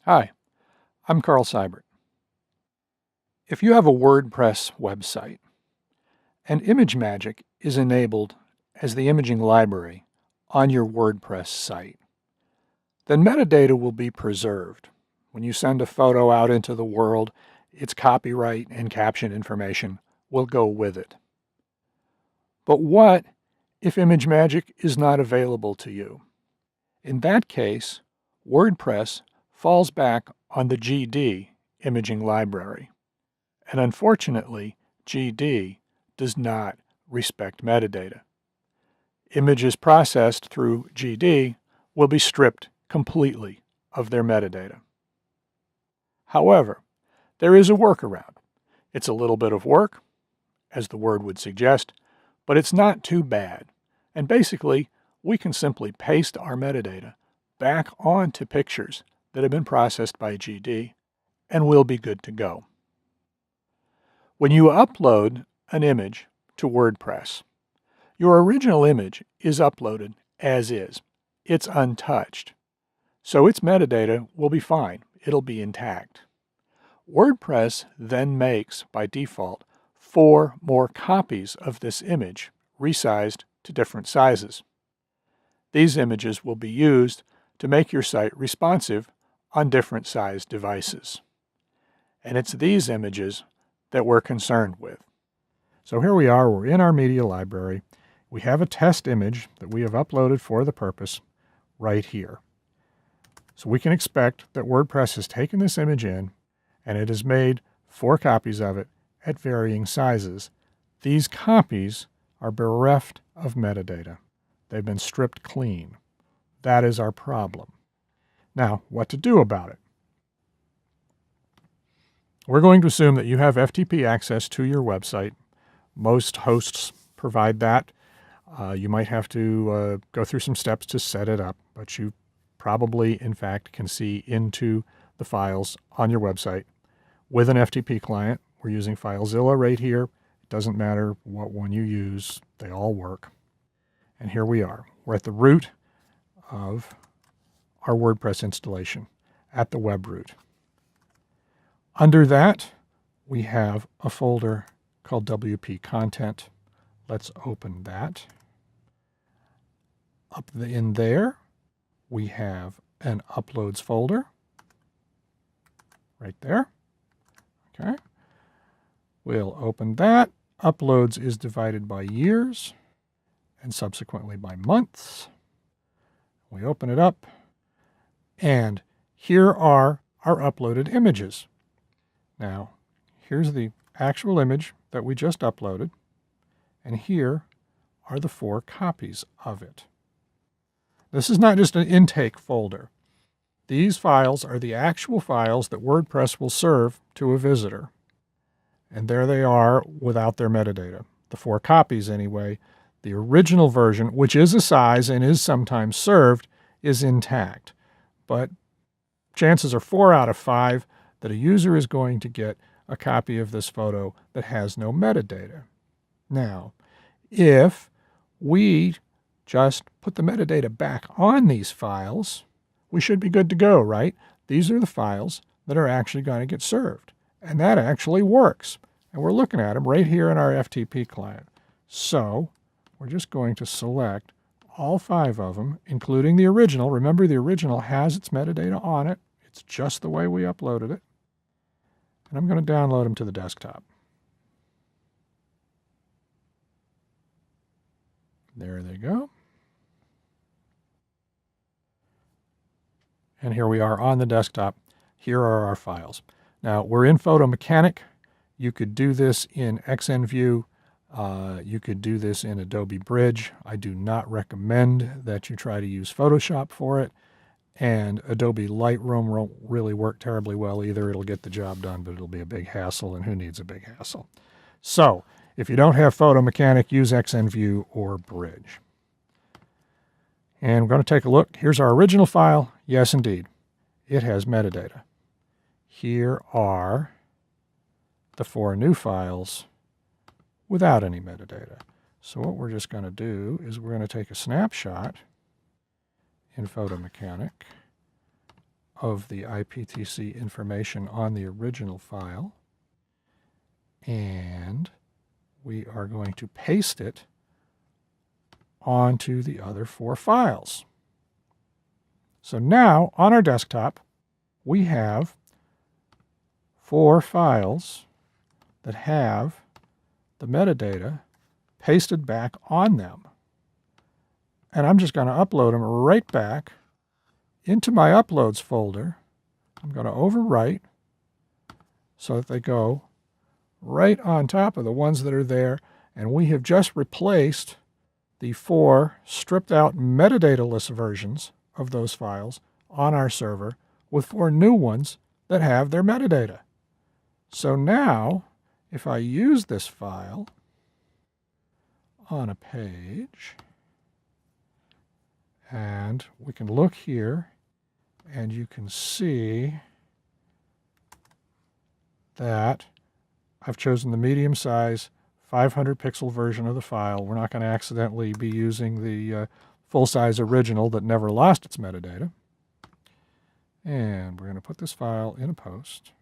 Hi, I'm Carl Seibert. If you have a WordPress website and ImageMagick is enabled as the imaging library on your WordPress site, then metadata will be preserved. When you send a photo out into the world, its copyright and caption information will go with it. But what if ImageMagick is not available to you? In that case, WordPress falls back on the GD imaging library. And unfortunately, GD does not respect metadata. Images processed through GD will be stripped completely of their metadata. However, there is a workaround. It's a little bit of work, as the word would suggest, but it's not too bad. And basically, we can simply paste our metadata back onto pictures that have been processed by GD, and we'll be good to go. When you upload an image to WordPress, your original image is uploaded as is. It's untouched. So its metadata will be fine. It'll be intact. WordPress then makes, by default, 4 more copies of this image, resized to different sizes. These images will be used to make your site responsive on different sized devices. And it's these images that we're concerned with. So here we are, we're in our media library. We have a test image that we have uploaded for the purpose right here. So we can expect that WordPress has taken this image in and it has made 4 copies of it at varying sizes. These copies are bereft of metadata. They've been stripped clean. That is our problem. Now, what to do about it? We're going to assume that you have FTP access to your website. Most hosts provide that. You might have to go through some steps to set it up, but you probably, in fact, can see into the files on your website with an FTP client. We're using FileZilla right here. It doesn't matter what one you use. They all work. And here we are. We're at the root of our WordPress installation, at the web root. Under that, we have a folder called WP Content. Let's open that. Up in there, we have an Uploads folder. Right there. Okay. We'll open that. Uploads is divided by years and subsequently by months. We open it up, and here are our uploaded images. Now, here's the actual image that we just uploaded, and here are the 4 copies of it. This is not just an intake folder. These files are the actual files that WordPress will serve to a visitor. And there they are without their metadata. The 4 copies anyway. The original version, which is a size and is sometimes served, is intact. But chances are 4 out of 5 that a user is going to get a copy of this photo that has no metadata. Now, if we just put the metadata back on these files, we should be good to go, right? These are the files that are actually going to get served. And that actually works. And we're looking at them right here in our FTP client. So we're just going to select all 5 of them, including the original. Remember, the original has its metadata on it. It's just the way we uploaded it. And I'm going to download them to the desktop. There they go. And here we are on the desktop. Here are our files. Now, we're in PhotoMechanic. You could do this in XNView. You could do this in Adobe Bridge. I do not recommend that you try to use Photoshop for it. And Adobe Lightroom won't really work terribly well either. It'll get the job done, but it'll be a big hassle, and who needs a big hassle? So, if you don't have PhotoMechanic, use XNView or Bridge. And we're going to take a look. Here's our original file. Yes, indeed. It has metadata. Here are the 4 new files without any metadata. So what we're just going to do is we're going to take a snapshot in PhotoMechanic of the IPTC information on the original file, and we are going to paste it onto the other 4 files. So now, on our desktop, we have 4 files that have the metadata pasted back on them. And I'm just going to upload them right back into my Uploads folder. I'm going to overwrite so that they go right on top of the ones that are there. And we have just replaced the 4 stripped out metadata-less versions of those files on our server with 4 new ones that have their metadata. So now, if I use this file on a page, and we can look here, and you can see that I've chosen the medium size 500 pixel version of the file. We're not going to accidentally be using the full-size original that never lost its metadata. And we're going to put this file in a post.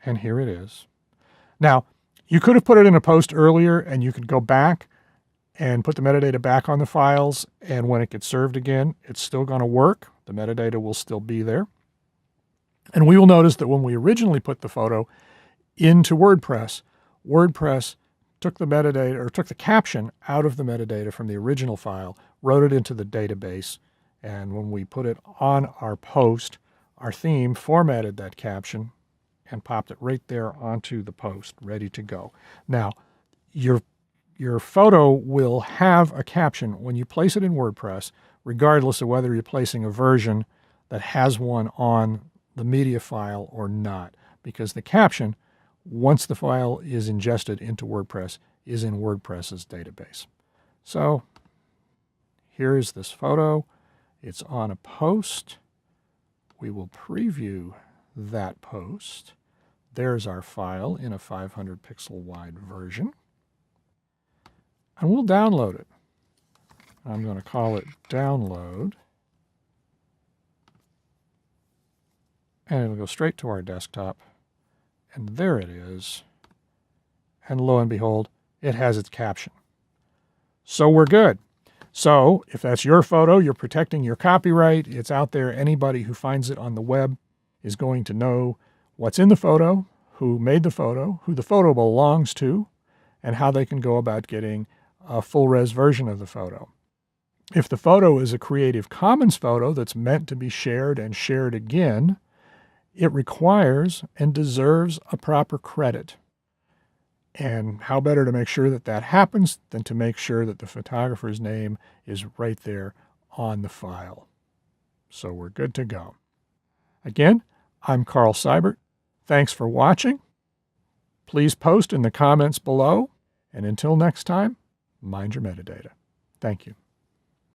And here it is. Now, you could have put it in a post earlier, and you could go back and put the metadata back on the files, and when it gets served again, it's still going to work. The metadata will still be there. And we will notice that when we originally put the photo into WordPress, WordPress took the metadata, or took the caption out of the metadata from the original file, wrote it into the database, and when we put it on our post, our theme formatted that caption and popped it right there onto the post, ready to go. Now, your photo will have a caption when you place it in WordPress, regardless of whether you're placing a version that has one on the media file or not, because the caption, once the file is ingested into WordPress, is in WordPress's database. So here is this photo. It's on a post. We will preview that post. There's our file in a 500 pixel wide version. And we'll download it. I'm going to call it download. And it'll go straight to our desktop. And there it is. And lo and behold, it has its caption. So we're good. So if that's your photo, you're protecting your copyright. It's out there. Anybody who finds it on the web is going to know what's in the photo, who made the photo, who the photo belongs to, and how they can go about getting a full-res version of the photo. If the photo is a Creative Commons photo that's meant to be shared and shared again, it requires and deserves a proper credit. And how better to make sure that that happens than to make sure that the photographer's name is right there on the file. So we're good to go. Again, I'm Carl Seibert. Thanks for watching. Please post in the comments below. And until next time, mind your metadata. Thank you.